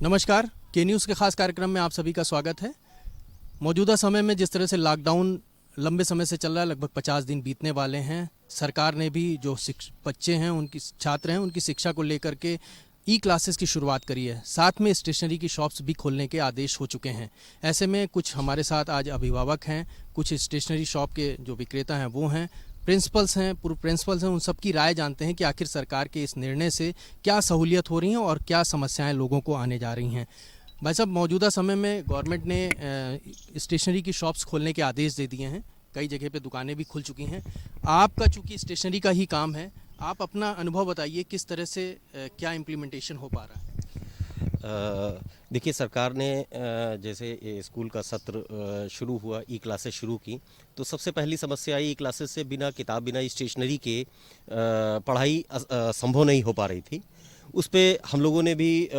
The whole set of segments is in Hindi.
नमस्कार, के न्यूज़ के खास कार्यक्रम में आप सभी का स्वागत है। मौजूदा समय में जिस तरह से लॉकडाउन लंबे समय से चल रहा है, लगभग 50 दिन बीतने वाले हैं। सरकार ने भी जो बच्चे हैं, उनकी छात्र हैं, उनकी शिक्षा को लेकर के ई क्लासेस की शुरुआत करी है। साथ में स्टेशनरी की शॉप्स भी खोलने के आदेश हो चुके हैं। ऐसे में कुछ हमारे साथ आज अभिभावक हैं, कुछ स्टेशनरी शॉप के जो विक्रेता हैं वो हैं, प्रिंसिपल्स हैं, पूर्व प्रिंसिपल्स हैं। उन सब की राय जानते हैं कि आखिर सरकार के इस निर्णय से क्या सहूलियत हो रही हैं और क्या समस्याएं लोगों को आने जा रही हैं। भाई साहब, मौजूदा समय में गवर्नमेंट ने स्टेशनरी की शॉप्स खोलने के आदेश दे दिए हैं। कई जगह पे दुकानें भी खुल चुकी हैं। आपका चूंकि स्टेशनरी का ही काम है, आप अपना अनुभव बताइए, किस तरह से क्या इम्प्लीमेंटेशन हो पा रहा है। देखिए, सरकार ने जैसे ये स्कूल का सत्र शुरू हुआ, ई क्लासेस शुरू की, तो सबसे पहली समस्या आई, ई क्लासेस से बिना किताब, बिना स्टेशनरी के पढ़ाई संभव नहीं हो पा रही थी। उस पे हम लोगों ने भी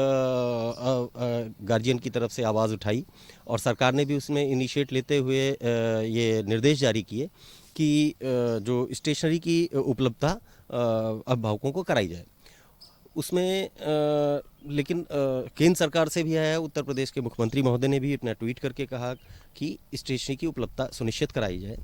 गार्जियन की तरफ से आवाज़ उठाई और सरकार ने भी उसमें इनिशिएट लेते हुए ये निर्देश जारी किए कि जो स्टेशनरी की उपलब्धता अभिभावकों को कराई जाए। उसमें लेकिन केंद्र सरकार से भी आया है, उत्तर प्रदेश के मुख्यमंत्री महोदय ने भी अपना ट्वीट करके कहा कि स्टेशनरी की उपलब्धता सुनिश्चित कराई जाए।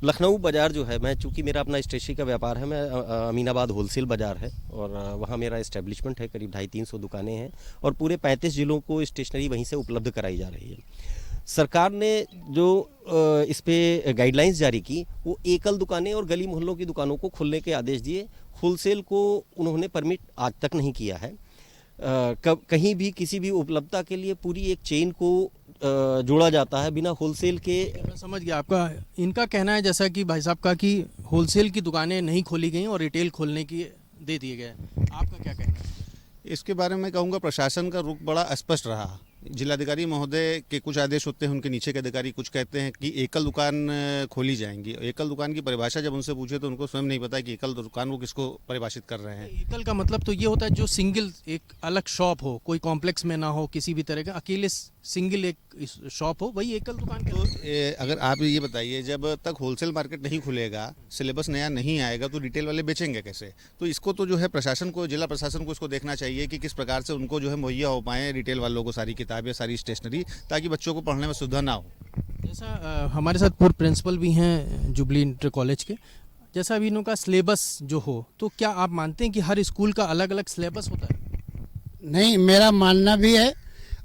लखनऊ बाज़ार जो है, मैं चूँकि मेरा अपना स्टेशनरी का व्यापार है, मैं अमीनाबाद होलसेल बाज़ार है और वहाँ मेरा इस्टेब्लिशमेंट है, करीब 250-300 दुकानें हैं और पूरे 35 ज़िलों को स्टेशनरी वहीं से उपलब्ध कराई जा रही है। सरकार ने जो इस पे गाइडलाइंस जारी की, वो एकल दुकानें और गली मोहल्लों की दुकानों को खोलने के आदेश दिए। होलसेल को उन्होंने परमिट आज तक नहीं किया है। कहीं भी किसी भी उपलब्धता के लिए पूरी एक चेन को जोड़ा जाता है बिना होलसेल के। मैं समझ गया आपका। इनका कहना है, जैसा कि भाई साहब का, कि होलसेल की दुकानें नहीं खोली गई और रिटेल खोलने की दे दिए गए। आपका क्या कहना है? इसके बारे में कहूँगा, प्रशासन का रुख बड़ा अस्पष्ट रहा। जिलाधिकारी महोदय के कुछ आदेश होते हैं, उनके नीचे के अधिकारी कुछ कहते हैं कि एकल दुकान खोली जाएंगी। एकल दुकान की परिभाषा जब उनसे पूछे तो उनको स्वयं नहीं पता कि एकल दुकान वो किसको परिभाषित कर रहे हैं। एकल का मतलब तो ये होता है जो सिंगल, एक अलग शॉप हो, कोई कॉम्प्लेक्स में ना हो, किसी भी तरह का अकेले सिंगल एक शॉप हो, वही एकल दुकान। तो अगर आप ये बताइए, जब तक होलसेल मार्केट नहीं खुलेगा, सिलेबस नया नहीं आएगा, तो रिटेल वाले बेचेंगे कैसे? तो इसको तो जो है प्रशासन को, जिला प्रशासन को इसको देखना चाहिए कि किस प्रकार से उनको जो है मुहैया हो पाए रिटेल वालों को सारी किताबें, सारी स्टेशनरी, ताकि बच्चों को पढ़ने में सुविधा ना हो। जैसा हमारे साथ पूर्व प्रिंसिपल भी हैं जुबली इंटर कॉलेज के, जैसा अभी इनका सिलेबस जो हो, तो क्या आप मानते हैं कि हर स्कूल का अलग अलग सिलेबस होता है? नहीं, मेरा मानना भी है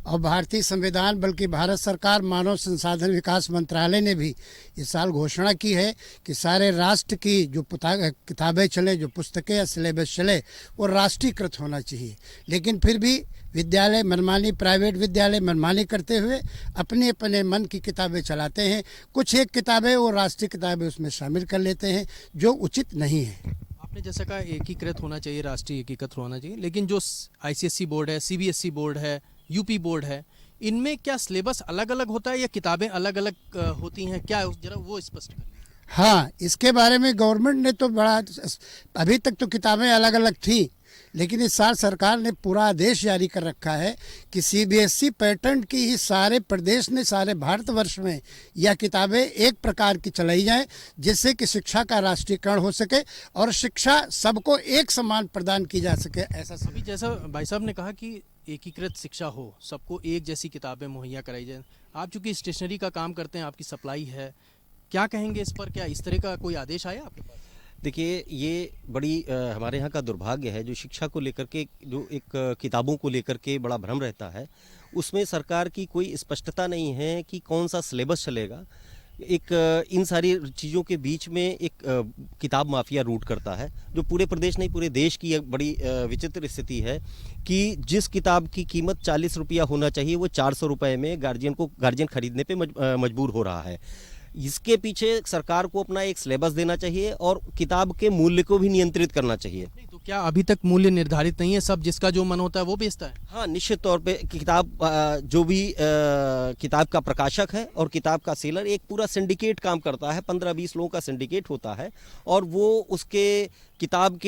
और भारतीय संविधान, बल्कि भारत सरकार मानव संसाधन विकास मंत्रालय ने भी इस साल घोषणा की है कि सारे राष्ट्र की जो किताबें चले, जो पुस्तकें या सिलेबस चले, वो राष्ट्रीयकृत होना चाहिए। लेकिन फिर भी विद्यालय मनमानी, प्राइवेट विद्यालय मनमानी करते हुए अपने अपने मन की किताबें चलाते हैं। कुछ एक किताबें वो राष्ट्रीय किताबें उसमें शामिल कर लेते हैं, जो उचित नहीं है। आपने जैसा कहा एकीकृत होना चाहिए, राष्ट्रीय एकीकृत होना चाहिए, लेकिन जो ICSE बोर्ड है, CBSE बोर्ड है, UP बोर्ड है, इनमें क्या सिलेबस अलग अलग होता है या किताबें अलग अलग होती हैं? क्या जरा वो स्पष्ट करिए। हाँ, इसके बारे में गवर्नमेंट ने तो बड़ा, अभी तक तो किताबें अलग अलग थी, लेकिन इस साल सरकार ने पूरा आदेश जारी कर रखा है कि CBSE पैटर्न की ही सारे प्रदेश ने, सारे भारतवर्ष में यह किताबें एक प्रकार की चलाई जाएं, जिससे कि शिक्षा का राष्ट्रीयकरण हो सके और शिक्षा सबको एक समान प्रदान की जा सके। ऐसा अभी जैसा भाई साहब ने कहा कि एकीकृत शिक्षा हो, सबको एक जैसी किताबें मुहैया कराई जाए। आप चूंकि स्टेशनरी का काम करते हैं, आपकी सप्लाई है, क्या कहेंगे इस पर? क्या इस तरह का कोई आदेश आया आपके पास? देखिए, ये बड़ी हमारे यहाँ का दुर्भाग्य है, जो शिक्षा को लेकर के, जो एक किताबों को लेकर के बड़ा भ्रम रहता है, उसमें सरकार की कोई स्पष्टता नहीं है कि कौन सा सिलेबस चलेगा। एक इन सारी चीज़ों के बीच में एक किताब माफिया रूट करता है, जो पूरे प्रदेश नहीं, पूरे देश की एक बड़ी विचित्र स्थिति है कि जिस किताब की कीमत 40 रुपया होना चाहिए, वो 400 रुपये में गार्जियन खरीदने पे मजबूर हो रहा है। इसके पीछे सरकार को अपना एक सिलेबस देना चाहिए और किताब के मूल्य को भी नियंत्रित करना चाहिए। तो क्या अभी तक मूल्य निर्धारित नहीं है? सब जिसका जो मन होता है वो बेचता है? हाँ, निश्चित तौर पे किताब, जो भी किताब का प्रकाशक है और किताब का सेलर, एक पूरा सिंडिकेट काम करता है। 15-20 लोगों का सिंडिकेट होता है और वो उसके किताब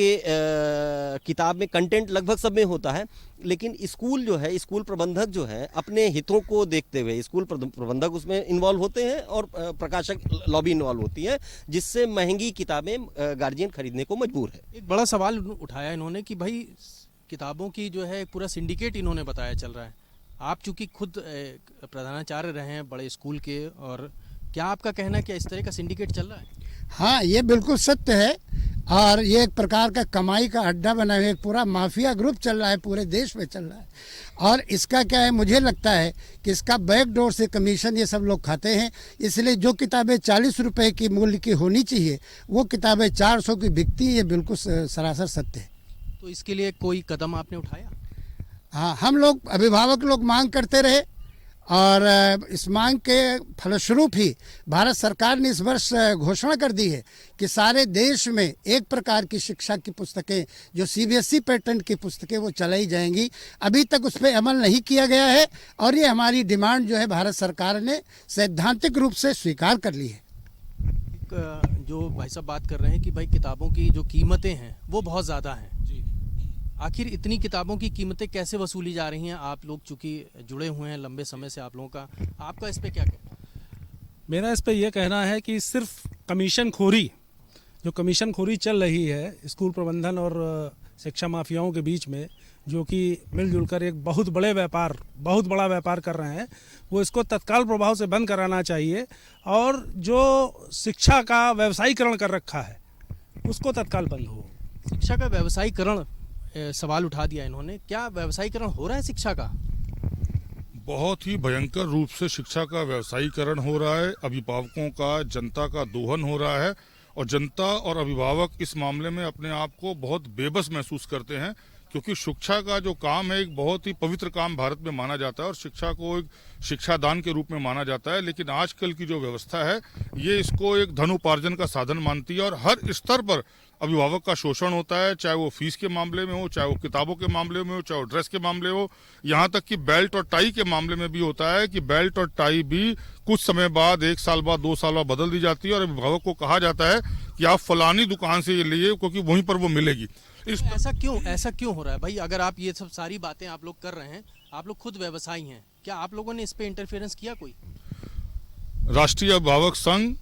में कंटेंट लगभग सब में होता है, लेकिन स्कूल जो है, स्कूल प्रबंधक जो है, अपने हितों को देखते हुए स्कूल प्रबंधक उसमें इन्वॉल्व होते हैं और प्रकाशक लॉबी इन्वॉल्व होती है, जिससे महंगी किताबें गार्जियन खरीदने को मजबूर है। एक बड़ा सवाल उठाया इन्होंने कि भाई किताबों की जो है पूरा सिंडिकेट इन्होंने बताया चल रहा है, आप चूंकि खुद प्रधानाचार्य रहे हैं बड़े स्कूल के, और क्या आपका कहना है कि इस तरह का सिंडिकेट चल रहा है? हाँ, ये बिल्कुल सत्य है। और ये एक प्रकार का कमाई का अड्डा बना हुआ है, एक पूरा माफिया ग्रुप चल रहा है, पूरे देश में चल रहा है। और इसका क्या है, मुझे लगता है कि इसका बैकडोर से कमीशन ये सब लोग खाते हैं। इसलिए जो किताबें 40 रुपए की मूल्य की होनी चाहिए वो किताबें 400 की बिकती है। ये बिल्कुल सरासर सत्य है। तो इसके लिए कोई कदम आपने उठाया? हाँ, हम लोग अभिभावक लोग मांग करते रहे और इस मांग के फलस्वरूप ही भारत सरकार ने इस वर्ष घोषणा कर दी है कि सारे देश में एक प्रकार की शिक्षा की पुस्तकें, जो सीबीएसई पैटर्न की पुस्तकें, वो चलाई जाएंगी। अभी तक उस पर अमल नहीं किया गया है और ये हमारी डिमांड जो है भारत सरकार ने सैद्धांतिक रूप से स्वीकार कर ली है। जो भाई साहब बात कर रहे हैं कि भाई किताबों की जो कीमतें हैं वो बहुत ज़्यादा हैं, आखिर इतनी किताबों की कीमतें कैसे वसूली जा रही हैं? आप लोग चूंकि जुड़े हुए हैं लंबे समय से, आप लोगों का, आपका इस पे क्या कहना है? मेरा इस पे ये कहना है कि सिर्फ कमीशन खोरी, जो कमीशन खोरी चल रही है स्कूल प्रबंधन और शिक्षा माफियाओं के बीच में, जो कि मिलजुल कर एक बहुत बड़ा व्यापार कर रहे हैं, वो इसको तत्काल प्रभाव से बंद कराना चाहिए। और जो शिक्षा का व्यवसायीकरण कर रखा है उसको तत्काल बंद हो। शिक्षा का व्यवसायीकरण सवाल उठा दिया इन्होंने, क्या व्यवसायीकरण हो रहा है शिक्षा का? बहुत ही भयंकर रूप से शिक्षा का व्यवसायीकरण हो रहा है। अभिभावकों का, जनता का दोहन हो रहा है और जनता और अभिभावक इस मामले में अपने आप को बहुत बेबस महसूस करते हैं, क्योंकि शिक्षा का जो काम है एक बहुत ही पवित्र काम भारत में माना जाता है और शिक्षा को एक शिक्षादान के रूप में माना जाता है। लेकिन आजकल की जो व्यवस्था है ये इसको एक धनोपार्जन का साधन मानती है और हर स्तर पर अभिभावक का शोषण होता है, चाहे वो फीस के मामले में हो, चाहे वो किताबों के मामले में हो, चाहे वो ड्रेस के मामले हो, यहाँ तक कि बेल्ट और टाई के मामले में भी होता है कि बेल्ट और टाई भी कुछ समय बाद, 1 साल बाद, 2 साल बाद बदल दी जाती है और अभिभावक को कहा जाता है कि आप फलानी दुकान से ये लिए क्योंकि वहीं पर वो मिलेगी। ऐसा क्यों हो रहा है भाई? अगर आप ये सब सारी बातें आप लोग कर रहे हैं, आप लोग खुद व्यवसायी हैं, क्या आप लोगों ने इस पे इंटरफेरेंस किया कोई? राष्ट्रीय अभिभावक संघ,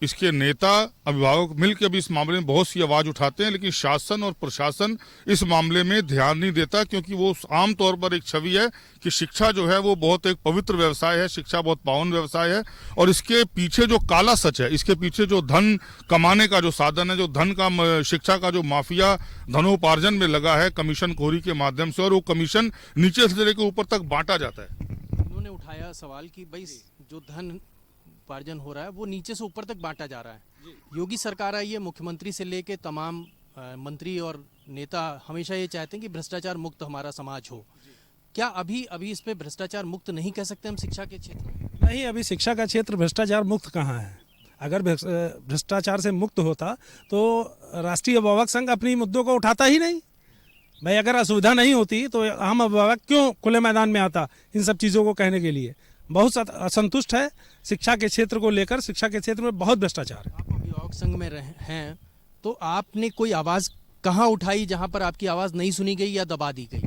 इसके नेता, अभिभावक मिलकर भी इस मामले में बहुत सी आवाज उठाते हैं, लेकिन शासन और प्रशासन इस मामले में ध्यान नहीं देता, क्योंकि वो आमतौर पर एक छवि है कि शिक्षा जो है वो बहुत एक पवित्र व्यवसाय है, शिक्षा बहुत पावन व्यवसाय है और इसके पीछे जो काला सच है, इसके पीछे जो धन कमाने का जो साधन है, जो धन का, शिक्षा का जो माफिया धनोपार्जन में लगा है कमीशन खोरी के माध्यम से, और वो कमीशन नीचे से लेकर ऊपर तक बांटा जाता है। उन्होंने उठाया सवाल कि भाई जो धन उपार्जन हो रहा है वो नीचे से ऊपर तक बांटा जा रहा है। योगी सरकार आई है, मुख्यमंत्री से लेके तमाम मंत्री और नेता हमेशा ये चाहते हैं कि भ्रष्टाचार मुक्त हमारा समाज हो। क्या अभी इस पे भ्रष्टाचार मुक्त नहीं कह सकते हम शिक्षा के क्षेत्र में? नहीं, अभी शिक्षा का क्षेत्र भ्रष्टाचार मुक्त कहाँ है। अगर भ्रष्टाचार से मुक्त होता तो राष्ट्रीय अभिभावक संघ अपनी मुद्दों को उठाता ही नहीं। भाई अगर असुविधा नहीं होती तो हम अभिभावक क्यों खुले मैदान में आता इन सब चीज़ों को कहने के लिए। बहुत असंतुष्ट है शिक्षा के क्षेत्र को लेकर। शिक्षा के क्षेत्र में बहुत भ्रष्टाचार है। आप अभिभावक संघ में हैं तो आपने कोई आवाज़ कहाँ उठाई जहाँ पर आपकी आवाज़ नहीं सुनी गई या दबा दी गई?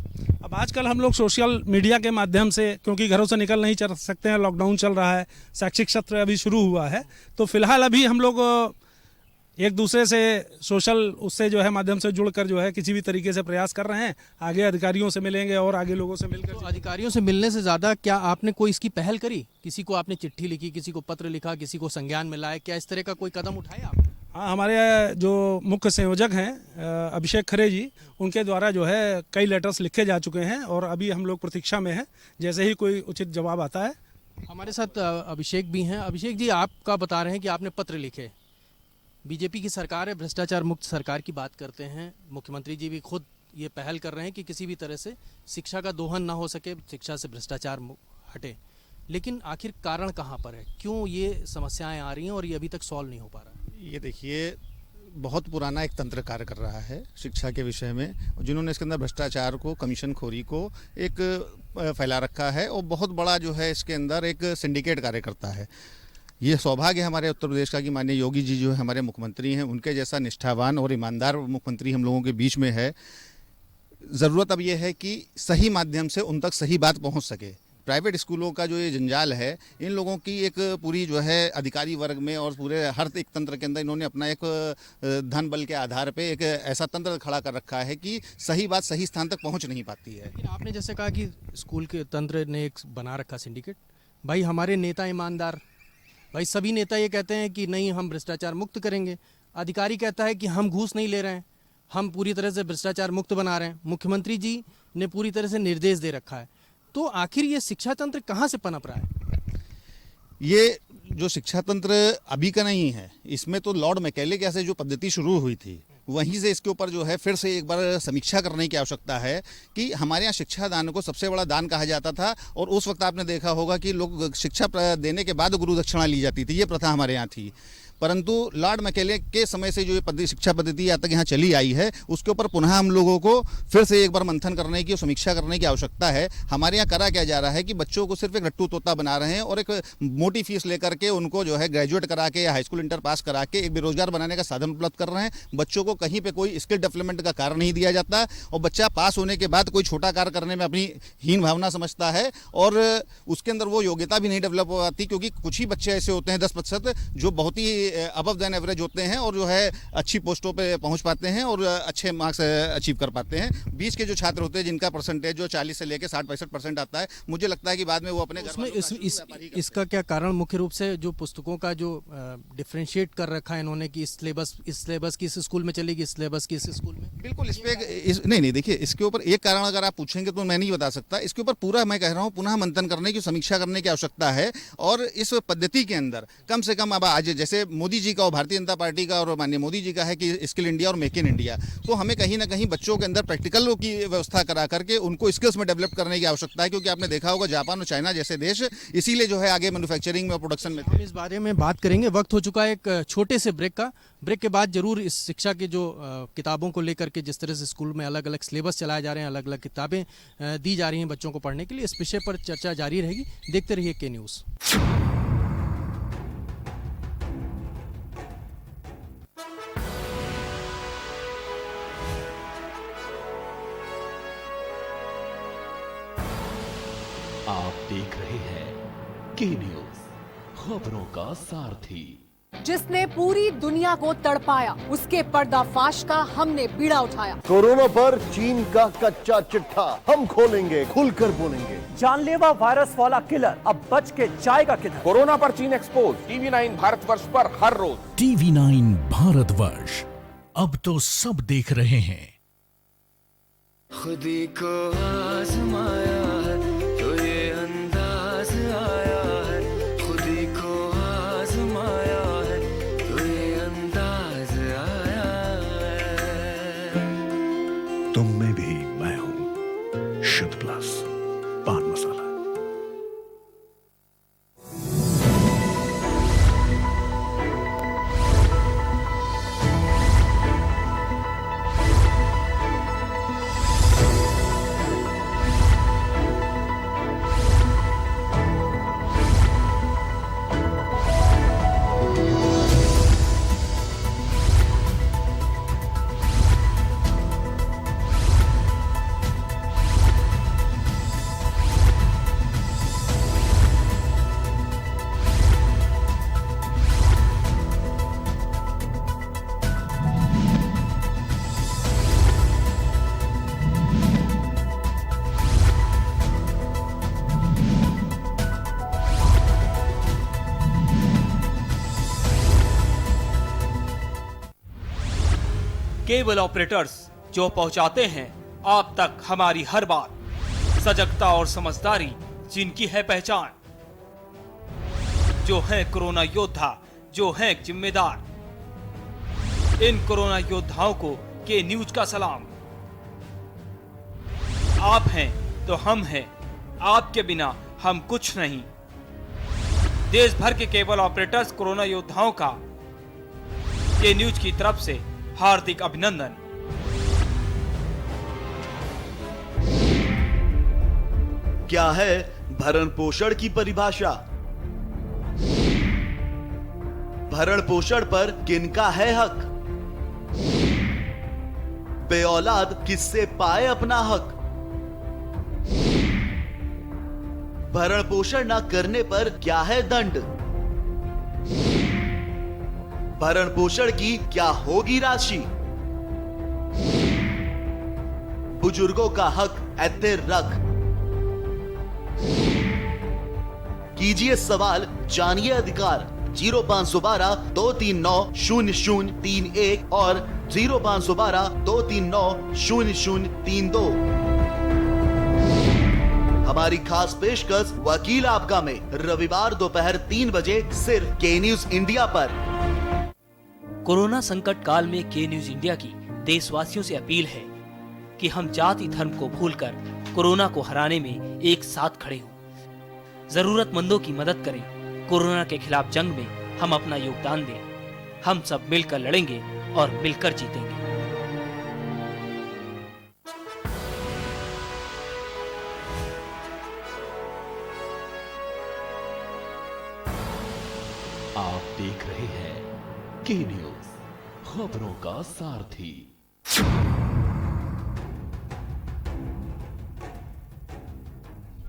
अब आजकल हम लोग सोशल मीडिया के माध्यम से, क्योंकि घरों से निकल नहीं चल सकते हैं, लॉकडाउन चल रहा है, शैक्षिक सत्र अभी शुरू हुआ है, तो फिलहाल अभी हम लोग एक दूसरे से सोशल उससे जो है माध्यम से जुड़कर जो है किसी भी तरीके से प्रयास कर रहे हैं। आगे अधिकारियों से मिलेंगे और आगे लोगों से मिलकर। तो अधिकारियों से मिलने से ज़्यादा क्या आपने कोई इसकी पहल करी? किसी को आपने चिट्ठी लिखी, किसी को पत्र लिखा, किसी को संज्ञान में लाए? क्या इस तरह का कोई कदम उठाया आपने? हाँ, हमारे जो मुख्य संयोजक हैं अभिषेक खरे जी, उनके द्वारा जो है कई लेटर्स लिखे जा चुके हैं और अभी हम लोग प्रतीक्षा में हैं, जैसे ही कोई उचित जवाब आता है। हमारे साथ अभिषेक भी हैं। अभिषेक जी, आपका बता रहे हैं कि आपने पत्र लिखे। बीजेपी की सरकार है, भ्रष्टाचार मुक्त सरकार की बात करते हैं, मुख्यमंत्री जी भी खुद ये पहल कर रहे हैं कि किसी भी तरह से शिक्षा का दोहन ना हो सके, शिक्षा से भ्रष्टाचार हटे। लेकिन आखिर कारण कहाँ पर है? क्यों ये समस्याएं आ रही हैं और ये अभी तक सॉल्व नहीं हो पा रहा? ये देखिए, बहुत पुराना एक तंत्र कार्य कर रहा है शिक्षा के विषय में, जिन्होंने इसके अंदर भ्रष्टाचार को, कमीशन खोरी को एक फैला रखा है और बहुत बड़ा जो है इसके अंदर एक सिंडिकेट कार्य करता है। ये सौभाग्य है हमारे उत्तर प्रदेश का कि माननीय योगी जी जो है हमारे मुख्यमंत्री हैं, उनके जैसा निष्ठावान और ईमानदार मुख्यमंत्री हम लोगों के बीच में है। ज़रूरत अब ये है कि सही माध्यम से उन तक सही बात पहुंच सके, प्राइवेट स्कूलों का जो ये जंजाल है, इन लोगों की एक पूरी जो है अधिकारी वर्ग में और पूरे हर एक तंत्र के अंदर इन्होंने अपना एक धन बल के आधार पे एक ऐसा तंत्र खड़ा कर रखा है कि सही बात सही स्थान तक पहुंच नहीं पाती है। लेकिन आपने जैसे कहा कि स्कूल के तंत्र ने एक बना रखा सिंडिकेट, भाई हमारे नेता ईमानदार, भाई सभी नेता ये कहते हैं कि नहीं हम भ्रष्टाचार मुक्त करेंगे, अधिकारी कहता है कि हम घूस नहीं ले रहे हैं, हम पूरी तरह से भ्रष्टाचार मुक्त बना रहे हैं, मुख्यमंत्री जी ने पूरी तरह से निर्देश दे रखा है, तो आखिर ये शिक्षा तंत्र कहाँ से पनप रहा है? ये जो शिक्षा तंत्र अभी का नहीं है, इसमें तो लॉर्ड मैकेले के से जो पद्धति शुरू हुई थी वहीं से इसके ऊपर जो है फिर से एक बार समीक्षा करने की आवश्यकता है कि हमारे यहाँ शिक्षा दान को सबसे बड़ा दान कहा जाता था और उस वक्त आपने देखा होगा कि लोग शिक्षा देने के बाद गुरु दक्षिणा ली जाती थी, ये प्रथा हमारे यहाँ थी। परंतु लॉर्ड मैकेले के समय से जो ये शिक्षा पद्धति आज तक यहाँ चली आई है उसके ऊपर पुनः हम लोगों को फिर से एक बार मंथन करने की और समीक्षा करने की आवश्यकता है। हमारे यहाँ करा क्या जा रहा है कि बच्चों को सिर्फ एक रट्टू तोता बना रहे हैं और एक मोटी फीस लेकर के उनको जो है ग्रेजुएट करा के या हाई स्कूल इंटर पास करा के एक बेरोजगार बनाने का साधन उपलब्ध कर रहे हैं। बच्चों को कहीं पर कोई स्किल डेवलपमेंट का कार्य नहीं दिया जाता और बच्चा पास होने के बाद कोई छोटा कार्य करने में अपनी हीन भावना समझता है और उसके अंदर वो योग्यता भी नहीं डेवलप हो पाती, क्योंकि कुछ ही बच्चे ऐसे होते हैं 10% जो बहुत ही अबव देन एवरेज होते हैं और जो है अच्छी पोस्टों पे पहुंच पाते हैं और अच्छे मार्क्स अचीव कर पाते हैं। बीच के जो छात्र होते हैं जिनका परसेंटेज जो 40 से लेकर 60-65% आता है, मुझे लगता है कि बाद में वो अपने उसमें इसका क्या कारण मुख्य रूप से जो पुस्तकों का जो डिफरेंशिएट कर रखा है इन्होंने कि इस सिलेबस की इस स्कूल में चलेगी, इस सिलेबस की इस स्कूल में, बिल्कुल इस पे नहीं देखिए, इसके ऊपर एक कारण अगर आप पूछेंगे तो मैं नहीं बता सकता। इसके ऊपर पूरा मैं कह रहा हूँ पुनः मंथन करने की, समीक्षा करने की आवश्यकता है और इस पद्धति के अंदर कम से कम अब आज जैसे मोदी जी का और भारतीय जनता पार्टी का और माननीय मोदी जी का है कि स्किल इंडिया और मेक इन इंडिया, तो हमें कहीं ना कहीं बच्चों के अंदर प्रैक्टिकल की व्यवस्था करा करके उनको स्किल्स में डेवलप करने की आवश्यकता है, क्योंकि आपने देखा होगा जापान और चाइना जैसे देश इसीलिए जो है आगे मैन्युफैक्चरिंग में और प्रोडक्शन में। हम इस बारे में बात करेंगे। वक्त हो चुका है एक छोटे से ब्रेक का। ब्रेक के बाद जरूर इस शिक्षा के जो किताबों को लेकर के जिस तरह से स्कूल में अलग अलग सिलेबस चलाए जा रहे हैं, अलग अलग किताबें दी जा रही हैं बच्चों को पढ़ने के लिए, इस विषय पर चर्चा जारी रहेगी। देखते रहिए के न्यूज़। आप देख रहे हैं के न्यूज़, खबरों का सारथी। जिसने पूरी दुनिया को तड़पाया, उसके पर्दाफाश का हमने बीड़ा उठाया। कोरोना पर चीन का कच्चा चिट्ठा हम खोलेंगे, खुलकर बोलेंगे। जानलेवा वायरस वाला किलर अब बच के जाएगा किधर? कोरोना पर चीन एक्सपोज, TV9 भारतवर्ष पर हर रोज। TV9 भारतवर्ष, अब तो सब देख रहे हैं। खुदी को आजमाया है तो ये अंदाज आया है, खुदी को आजमाया है तो ये अंदाज आया है। तुम में भी मैं हूं, शुद्ध प्लस पान मसाला। केबल ऑपरेटर्स जो पहुंचाते हैं आप तक हमारी हर बात, सजगता और समझदारी जिनकी है पहचान, जो है कोरोना योद्धा, जो है जिम्मेदार। इन कोरोना योद्धाओं को के न्यूज का सलाम। आप हैं तो हम हैं, आपके बिना हम कुछ नहीं। देश भर के केबल ऑपरेटर्स कोरोना योद्धाओं का के न्यूज की तरफ से हार्दिक अभिनंदन। क्या है भरण पोषण की परिभाषा? भरण पोषण पर किनका है हक? बेऔलाद किससे पाए अपना हक? भरण पोषण न करने पर क्या है दंड? भरण पोषण की क्या होगी राशि? बुजुर्गों का हक ऐते रख। कीजिए सवाल, जानिए अधिकार। 0512-239-0031 और 0512-239-0032। हमारी खास पेशकश वकील आपका में रविवार दोपहर 3 बजे सिर्फ के न्यूज इंडिया पर। कोरोना संकट काल में के न्यूज इंडिया की देशवासियों से अपील है कि हम जाति धर्म को भूलकर कोरोना को हराने में एक साथ खड़े हों। जरूरतमंदों की मदद करें। कोरोना के खिलाफ जंग में हम अपना योगदान दें। हम सब मिलकर लड़ेंगे और मिलकर जीतेंगे। आप देख रहे हैं के न्यूज, खबरों का सारथी।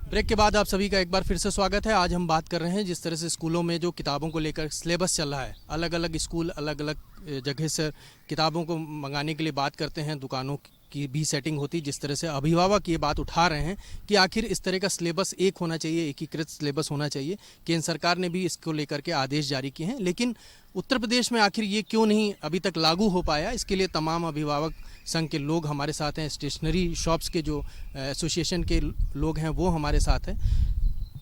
ब्रेक के बाद आप सभी का एक बार फिर से स्वागत है। आज हम बात कर रहे हैं जिस तरह से स्कूलों में जो किताबों को लेकर सिलेबस चल रहा है, अलग अलग स्कूल अलग अलग जगह से किताबों को मंगाने के लिए बात करते हैं, दुकानों की भी सेटिंग होती है। जिस तरह से अभिभावक ये बात उठा रहे हैं कि आखिर इस तरह का सिलेबस एक होना चाहिए, एकीकृत सिलेबस होना चाहिए। केंद्र सरकार ने भी इसको लेकर के आदेश जारी किए हैं, लेकिन उत्तर प्रदेश में आखिर ये क्यों नहीं अभी तक लागू हो पाया? इसके लिए तमाम अभिभावक संघ के लोग हमारे साथ हैं, स्टेशनरी शॉप्स के जो एसोसिएशन के लोग हैं वो हमारे साथ हैं।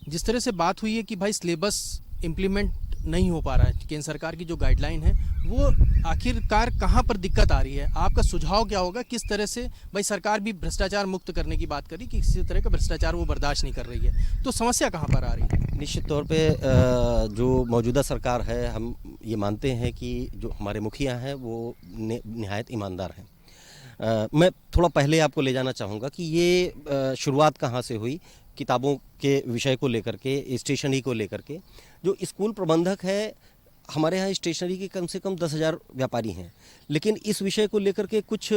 जिस तरह से बात हुई है कि भाई सिलेबस इम्प्लीमेंट नहीं हो पा रहा है, केंद्र सरकार की जो गाइडलाइन है वो आखिरकार कहाँ पर दिक्कत आ रही है? आपका सुझाव क्या होगा? किस तरह से भाई सरकार भी भ्रष्टाचार मुक्त करने की बात करी कि किसी तरह का भ्रष्टाचार वो बर्दाश्त नहीं कर रही है, तो समस्या कहाँ पर आ रही है? निश्चित तौर पे जो मौजूदा सरकार है, हम ये मानते हैं कि जो हमारे मुखिया हैं वो निहायत ईमानदार हैं। मैं थोड़ा पहले आपको ले जाना चाहूँगा कि ये शुरुआत कहाँ से हुई किताबों के विषय को लेकर के, स्टेशनरी को लेकर के। जो स्कूल प्रबंधक है, हमारे यहाँ स्टेशनरी के कम से कम 10,000 व्यापारी हैं, लेकिन इस विषय को लेकर के कुछ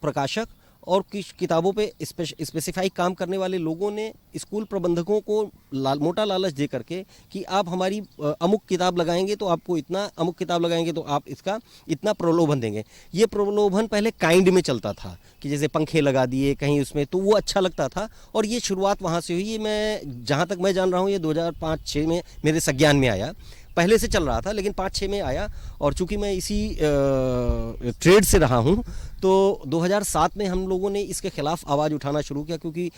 प्रकाशक और कुछ किताबों पे स्पेसिफाई काम करने वाले लोगों ने स्कूल प्रबंधकों को मोटा लालच दे करके कि आप हमारी अमुक किताब लगाएंगे तो आपको इतना, अमुक किताब लगाएंगे तो आप इसका इतना प्रलोभन देंगे। ये प्रलोभन पहले काइंड में चलता था कि जैसे पंखे लगा दिए कहीं उसमें, तो वो अच्छा लगता था और ये शुरुआत वहाँ से हुई। ये मैं जहाँ तक मैं जान रहा हूँ ये 2005-06 में मेरे संज्ञान में आया। पहले से चल रहा था लेकिन 5-6 में आया, और चूंकि मैं इसी ट्रेड से रहा हूं तो 2007 में हम लोगों ने इसके खिलाफ आवाज़ उठाना शुरू किया, क्योंकि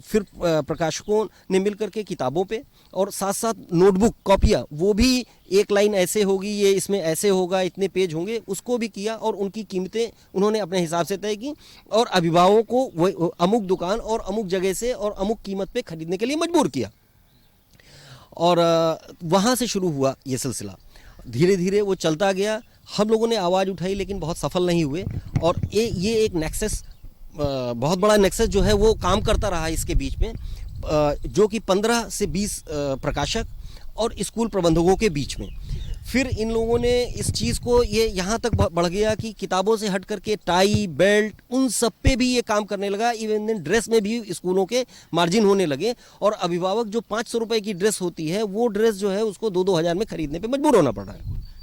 फिर प्रकाशकों ने मिलकर के किताबों पे और साथ साथ नोटबुक कॉपियाँ, वो भी एक लाइन ऐसे होगी, ये इसमें ऐसे होगा, इतने पेज होंगे, उसको भी किया और उनकी कीमतें उन्होंने अपने हिसाब से तय की और अभिभावकों को वो अमुक दुकान और अमुक जगह से और अमुक कीमत पे खरीदने के लिए मजबूर किया। और वहाँ से शुरू हुआ ये सिलसिला। धीरे धीरे वो चलता गया, हम लोगों ने आवाज़ उठाई लेकिन बहुत सफल नहीं हुए, और ये एक नेक्सस, बहुत बड़ा नेक्सस जो है वो काम करता रहा इसके बीच में, जो कि 15 से 20 प्रकाशक और स्कूल प्रबंधकों के बीच में। फिर इन लोगों ने इस चीज़ को ये यहाँ तक बढ़ गया कि किताबों से हट करके टाई, बेल्ट, उन सब पे भी ये काम करने लगा। इवन ड्रेस में भी स्कूलों के मार्जिन होने लगे, और अभिभावक जो 500 रुपये की ड्रेस होती है वो ड्रेस जो है उसको 2-2 हज़ार में खरीदने पे मजबूर होना पड़ रहा है।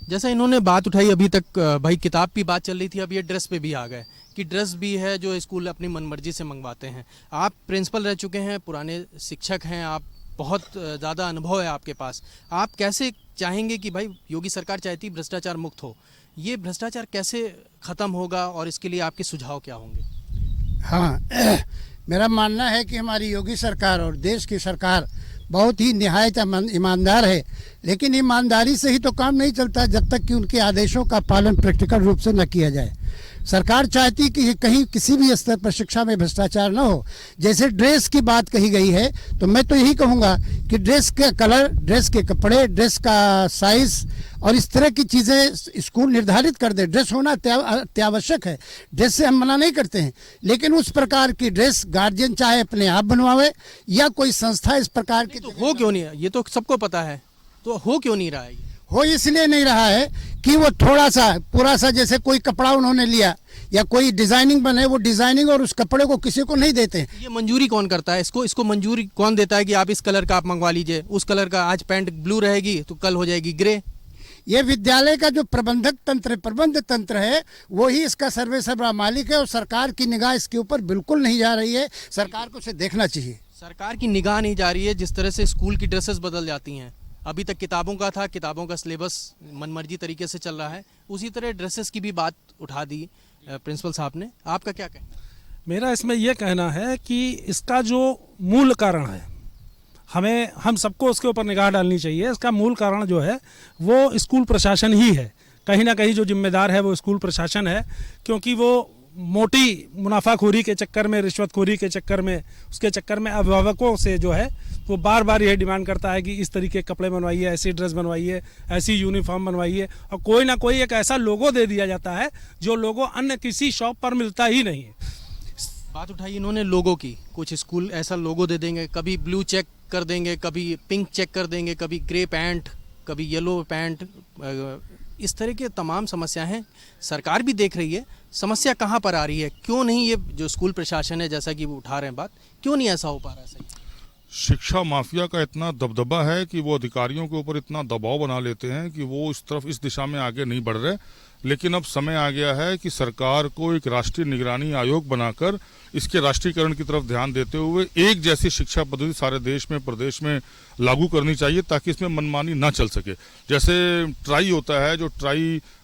जैसा इन्होंने बात उठाई, अभी तक भाई किताब की बात चल रही थी, अब ये ड्रेस पे भी आ गए कि ड्रेस भी है जो स्कूल अपनी मनमर्जी से मंगवाते हैं। आप प्रिंसिपल रह चुके हैं, पुराने शिक्षक हैं आप, बहुत ज़्यादा अनुभव है आपके पास। आप कैसे चाहेंगे कि भाई योगी सरकार चाहती भ्रष्टाचार मुक्त हो, ये भ्रष्टाचार कैसे ख़त्म होगा और इसके लिए आपके सुझाव क्या होंगे? हाँ, मेरा मानना है कि हमारी योगी सरकार और देश की सरकार बहुत ही निहायत ईमानदार है, लेकिन ईमानदारी से ही तो काम नहीं चलता जब तक कि उनके आदेशों का पालन प्रैक्टिकल रूप से न किया जाए। सरकार चाहती कि कहीं किसी भी स्तर पर शिक्षा में भ्रष्टाचार न हो। जैसे ड्रेस की बात कही गई है, तो मैं तो यही कहूँगा कि ड्रेस के कलर, ड्रेस के कपड़े, ड्रेस का साइज और इस तरह की चीज़ें स्कूल निर्धारित कर दे। ड्रेस होना अत्यावश्यक है, ड्रेस से हम मना नहीं करते हैं, लेकिन उस प्रकार की ड्रेस गार्जियन चाहे अपने आप बनवावे या कोई संस्था इस प्रकार की। तो हो क्यों नहीं है? ये तो सबको पता है, तो हो क्यों नहीं रहा है? हो इसलिए नहीं रहा है कि वो थोड़ा सा पूरा सा, जैसे कोई कपड़ा उन्होंने लिया या कोई डिजाइनिंग बने, वो डिजाइनिंग और उस कपड़े को किसी को नहीं देते हैं। ये मंजूरी कौन करता है? इसको मंजूरी कौन देता है कि आप इस कलर का आप मंगवा लीजिए, उस कलर का आज पैंट ब्लू रहेगी तो कल हो जाएगी ग्रे? ये विद्यालय का जो प्रबंधक तंत्र, प्रबंध तंत्र है, वो ही इसका सर्वे सर्वा मालिक है और सरकार की निगाह इसके ऊपर बिल्कुल नहीं जा रही है। सरकार को इसे देखना चाहिए। सरकार की निगाह नहीं जा रही है। जिस तरह से स्कूल की ड्रेसेस बदल जाती हैं, अभी तक किताबों का था, किताबों का सिलेबस मनमर्जी तरीके से चल रहा है, उसी तरह ड्रेसेस की भी बात उठा दी प्रिंसिपल साहब ने। आपका क्या कहना है? मेरा इसमें यह कहना है कि इसका जो मूल कारण है, हम सबको उसके ऊपर निगाह डालनी चाहिए। इसका मूल कारण जो है वो स्कूल प्रशासन ही है। कहीं ना कहीं जो जिम्मेदार है वो स्कूल प्रशासन है, क्योंकि वो मोटी मुनाफाखोरी के चक्कर में, रिश्वतखोरी के चक्कर में, उसके चक्कर में अभिभावकों से जो है वो बार बार यह डिमांड करता है कि इस तरीके के कपड़े बनवाइए, ऐसी ड्रेस बनवाइए, ऐसी यूनिफॉर्म बनवाइए, और कोई ना कोई एक ऐसा लोगो दे दिया जाता है जो लोगो अन्य किसी शॉप पर मिलता ही नहीं है। बात उठाई इन्होंने लोगो की। कुछ स्कूल ऐसा लोगो दे देंगे, कभी ब्लू चेक कर देंगे, कभी पिंक चेक कर देंगे, कभी ग्रे पैंट, कभी येलो पैंट। इस तरह के तमाम समस्याएं हैं। सरकार भी देख रही है समस्या कहाँ पर आ रही है, क्यों नहीं ये जो स्कूल प्रशासन है, जैसा कि वो उठा रहे हैं बात, क्यों नहीं ऐसा हो पा रहा है? सही शिक्षा माफिया का इतना दबदबा है कि वो अधिकारियों के ऊपर इतना दबाव बना लेते हैं कि वो इस दिशा में आगे नहीं बढ़ रहे। लेकिन अब समय आ गया है कि सरकार को एक राष्ट्रीय निगरानी आयोग बनाकर इसके राष्ट्रीयकरण की तरफ ध्यान देते हुए एक जैसी शिक्षा पद्धति सारे देश में, प्रदेश में लागू करनी चाहिए, ताकि इसमें मनमानी ना चल सके। जैसे ट्राई होता है,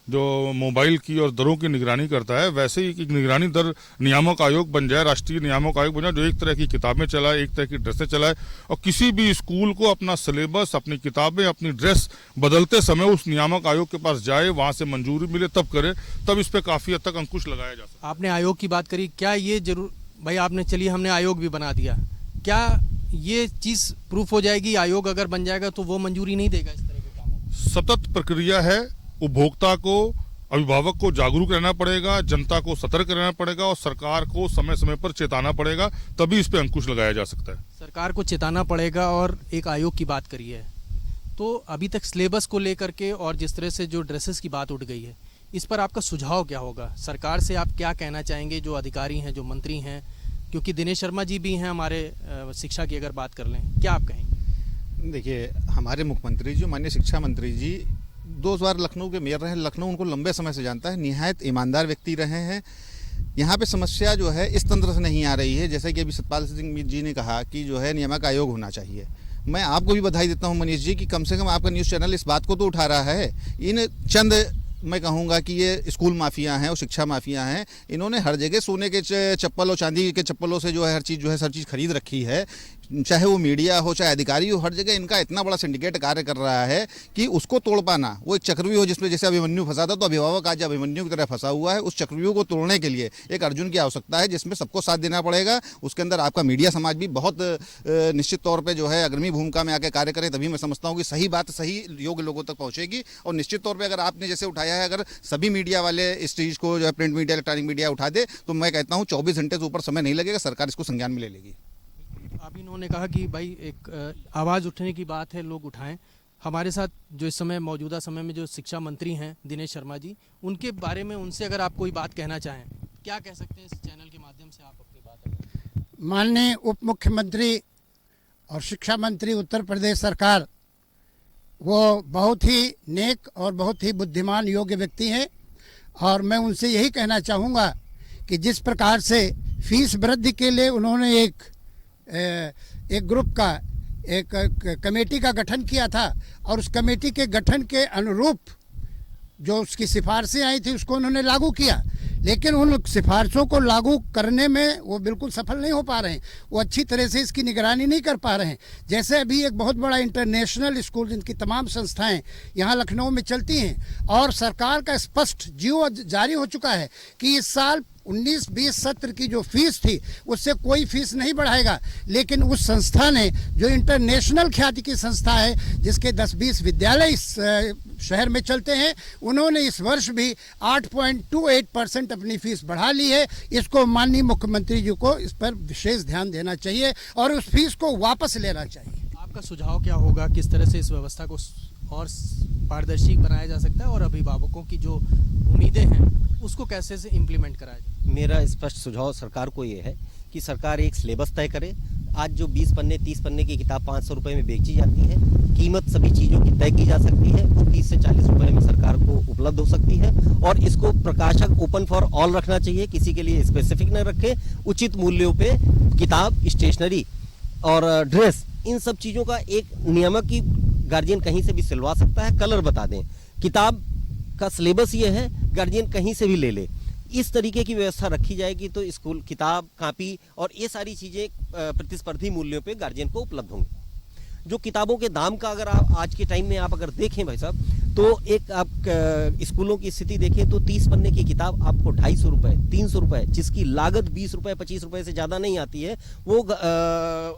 जो मोबाइल की और दरों की निगरानी करता है, वैसे ही एक निगरानी दर नियामक आयोग बन जाए, राष्ट्रीय नियामक आयोग बन जाए, जो एक तरह की किताबें चलाए, एक तरह की ड्रेसें चलाए, और किसी भी स्कूल को अपना सिलेबस, अपनी किताबें, अपनी ड्रेस बदलते समय उस नियामक आयोग के पास जाए, वहां से मंजूरी मिले तब करे, तब इस पर काफी हद तक अंकुश लगाया जा सकता है। आपने आयोग की बात करी, क्या ये जरूर भाई आपने, चलिए हमने आयोग भी बना दिया, क्या ये चीज प्रूफ हो जाएगी? आयोग अगर बन जाएगा तो वो मंजूरी नहीं देगा इस तरह के कामों? सतत प्रक्रिया है। उपभोक्ता को, अभिभावक को जागरूक रहना पड़ेगा, जनता को सतर्क रहना पड़ेगा और सरकार को समय समय पर चेताना पड़ेगा, तभी इस पे अंकुश लगाया जा सकता है। सरकार को चेताना पड़ेगा। और एक आयोग की बात करी है, तो अभी तक सिलेबस को लेकर के और जिस तरह से जो ड्रेसेस की बात उठ गई है, इस पर आपका सुझाव क्या होगा? सरकार से आप क्या कहना चाहेंगे, जो अधिकारी हैं, जो मंत्री हैं, क्योंकि दिनेश शर्मा जी भी हैं हमारे शिक्षा की अगर बात कर लें, क्या आप कहेंगे? देखिए, हमारे मुख्यमंत्री जी, माननीय शिक्षा मंत्री जी 2 बार लखनऊ के मेयर रहे। लखनऊ उनको लंबे समय से जानता है, निहायत ईमानदार व्यक्ति रहे हैं। यहाँ पे समस्या जो है इस तंत्र से नहीं आ रही है, जैसे कि अभी सतपाल सिंह जी ने कहा कि जो है नियामक आयोग होना चाहिए। मैं आपको भी बधाई देता हूँ मनीष जी कि कम से कम आपका न्यूज़ चैनल इस बात को तो उठा रहा है। इन चंद, मैं कहूँगा कि ये स्कूल माफिया हैं और शिक्षा माफिया हैं, इन्होंने हर जगह सोने के चप्पल और चांदी के चप्पलों से जो है हर चीज़ खरीद रखी है। चाहे वो मीडिया हो, चाहे अधिकारी हो, हर जगह इनका इतना बड़ा सिंडिकेट कार्य कर रहा है कि उसको तोड़ पाना, वो एक चक्रव्यूह हो जिसमें जैसे अभिमन्यु फंसा था, तो अभिभावक आज अभिमन्यु की तरह फंसा हुआ है। उस चक्रव्यूह को तोड़ने के लिए एक अर्जुन की आवश्यकता है, जिसमें सबको साथ देना पड़ेगा। उसके अंदर आपका मीडिया समाज भी बहुत निश्चित तौर पर जो है अग्रणी भूमिका में आकर कार्य करे, तभी मैं समझता हूँ कि सही बात सही योग्य लोगों तक पहुँचेगी। और निश्चित तौर पर अगर आपने जैसे उठाया है, अगर सभी मीडिया वाले इस चीज़ को जो है प्रिंट मीडिया, इलेक्ट्रॉनिक मीडिया उठा दे, तो मैं कहता हूँ 24 घंटे से ऊपर समय नहीं लगेगा, सरकार इसको संज्ञान में ले लेगी। अभी इन्होंने कहा कि भाई एक आवाज़ उठने की बात है, लोग उठाएं। हमारे साथ जो इस समय मौजूदा समय में जो शिक्षा मंत्री हैं दिनेश शर्मा जी, उनके बारे में उनसे अगर आप कोई बात कहना चाहें, क्या कह सकते हैं इस चैनल के माध्यम से आप अपनी बात? माननीय उप मुख्यमंत्री और शिक्षा मंत्री उत्तर प्रदेश सरकार, वो बहुत ही नेक और बहुत ही बुद्धिमान योग्य व्यक्ति हैं। और मैं उनसे यही कहना चाहूँगा कि जिस प्रकार से फीस वृद्धि के लिए उन्होंने एक ग्रुप का, एक कमेटी का गठन किया था, और उस कमेटी के गठन के अनुरूप जो उसकी सिफारिशें आई थी उसको उन्होंने लागू किया, लेकिन उन सिफारिशों को लागू करने में वो बिल्कुल सफल नहीं हो पा रहे हैं। वो अच्छी तरह से इसकी निगरानी नहीं कर पा रहे हैं। जैसे अभी एक बहुत बड़ा इंटरनेशनल स्कूल, जिनकी तमाम संस्थाएं यहाँ लखनऊ में चलती हैं, और सरकार का स्पष्ट जियो जारी हो चुका है कि इस साल 19-20 सत्र की जो फीस थी उससे कोई फीस नहीं बढ़ाएगा। लेकिन उस संस्था ने, जो इंटरनेशनल ख्याति की संस्था है, जिसके 10-20 विद्यालय इस शहर में चलते हैं, उन्होंने इस वर्ष भी 8.28% अपनी फीस बढ़ा ली है। इसको माननीय मुख्यमंत्री जी को इस पर विशेष ध्यान देना चाहिए और उस फीस को वापस लेना चाहिए। आपका सुझाव क्या होगा, किस तरह से इस व्यवस्था को और पारदर्शी बनाया जा सकता है और अभिभावकों की जो उम्मीदें हैं उसको कैसे से इम्प्लीमेंट कराया जाए? मेरा स्पष्ट सुझाव सरकार को ये है कि सरकार एक सिलेबस तय करे। आज जो 20 पन्ने 30 पन्ने की किताब 500 रुपये में बेची जाती है, कीमत सभी चीज़ों की तय की जा सकती है, वो 30 से 40 रुपये में सरकार को उपलब्ध हो सकती है। और इसको प्रकाशक ओपन फॉर ऑल रखना चाहिए, किसी के लिए स्पेसिफिक न रखे। उचित मूल्यों पे किताब, स्टेशनरी और ड्रेस, इन सब चीज़ों का एक नियामक की गार्जियन कहीं से भी सिलवा सकता है। कलर बता दें, किताब का सिलेबस ये है, गार्जियन कहीं से भी ले ले। इस तरीके की व्यवस्था रखी जाएगी तो स्कूल किताब, कापी और ये सारी चीज़ें प्रतिस्पर्धी मूल्यों पे गार्जियन को उपलब्ध होंगी। जो किताबों के दाम का अगर आप आज के टाइम में आप अगर देखें भाई साहब, तो एक आप स्कूलों की स्थिति देखें तो 30 पन्ने की किताब आपको 250 रुपये, 300 रुपये, जिसकी लागत 20 रुपये 25 रुपये से ज़्यादा नहीं आती है, वो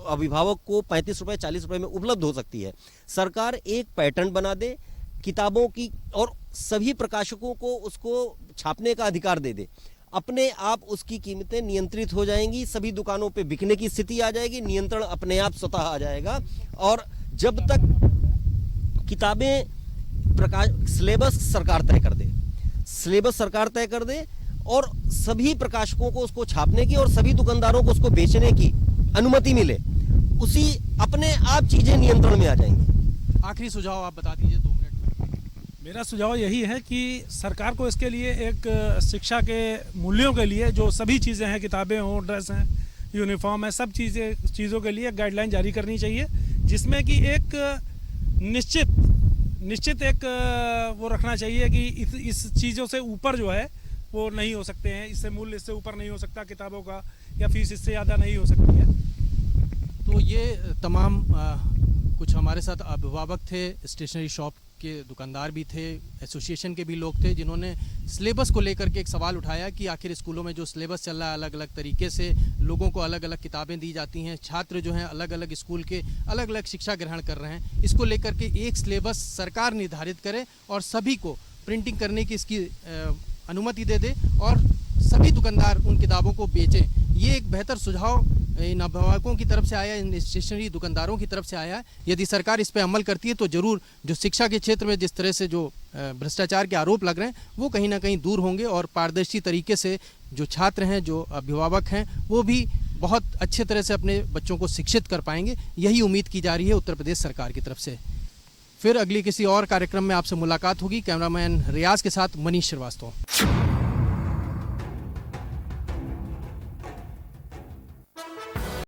अभिभावक को 35 रुपये 40 रुपये में उपलब्ध हो सकती है। सरकार एक पैटर्न बना दे किताबों की और सभी प्रकाशकों को उसको छापने का अधिकार दे दे। अपने आप उसकी कीमतें नियंत्रित हो जाएंगी, सभी दुकानों पे बिकने की स्थिति आ जाएगी, नियंत्रण अपने आप स्वतः आ जाएगा। और जब तक किताबें सिलेबस सरकार तय कर दे, सिलेबस सरकार तय कर दे और सभी प्रकाशकों को उसको छापने की और सभी दुकानदारों को उसको बेचने की अनुमति मिले, उसी अपने आप चीजें नियंत्रण में आ जाएंगी। आखिरी सुझाव आप बता दीजिए 2 मिनट में। मेरा सुझाव यही है कि सरकार को इसके लिए एक शिक्षा के मूल्यों के लिए जो सभी चीज़ें हैं, किताबें हों, ड्रेस हैं, यूनिफॉर्म है, सब चीज़ों के लिए गाइडलाइन जारी करनी चाहिए, जिसमें कि एक निश्चित एक वो रखना चाहिए कि इस चीज़ों से ऊपर जो है वो नहीं हो सकते हैं, इससे मूल्य इससे ऊपर नहीं हो सकता किताबों का, या फीस इससे ज़्यादा नहीं हो सकती है। तो ये तमाम कुछ हमारे साथ अभिभावक थे, स्टेशनरी शॉप के दुकानदार भी थे, एसोसिएशन के भी लोग थे, जिन्होंने सिलेबस को लेकर के एक सवाल उठाया कि आखिर स्कूलों में जो सिलेबस चल रहा है, अलग अलग तरीके से लोगों को अलग अलग किताबें दी जाती हैं, छात्र जो हैं अलग अलग स्कूल के अलग अलग शिक्षा ग्रहण कर रहे हैं। इसको लेकर के एक सिलेबस सरकार निर्धारित करे और सभी को प्रिंटिंग करने की इसकी अनुमति दे दे और सभी दुकानदार उन किताबों को बेचें। ये एक बेहतर सुझाव इन अभिभावकों की तरफ से आया, इन स्टेशनरी दुकानदारों की तरफ से आया है। यदि सरकार इस पर अमल करती है तो ज़रूर जो शिक्षा के क्षेत्र में जिस तरह से जो भ्रष्टाचार के आरोप लग रहे हैं वो कहीं ना कहीं दूर होंगे और पारदर्शी तरीके से जो छात्र हैं, जो अभिभावक हैं, वो भी बहुत अच्छे तरह से अपने बच्चों को शिक्षित कर पाएंगे। यही उम्मीद की जा रही है उत्तर प्रदेश सरकार की तरफ से। फिर अगली किसी और कार्यक्रम में आपसे मुलाकात होगी। कैमरामैन रियाज के साथ मनीष श्रीवास्तव।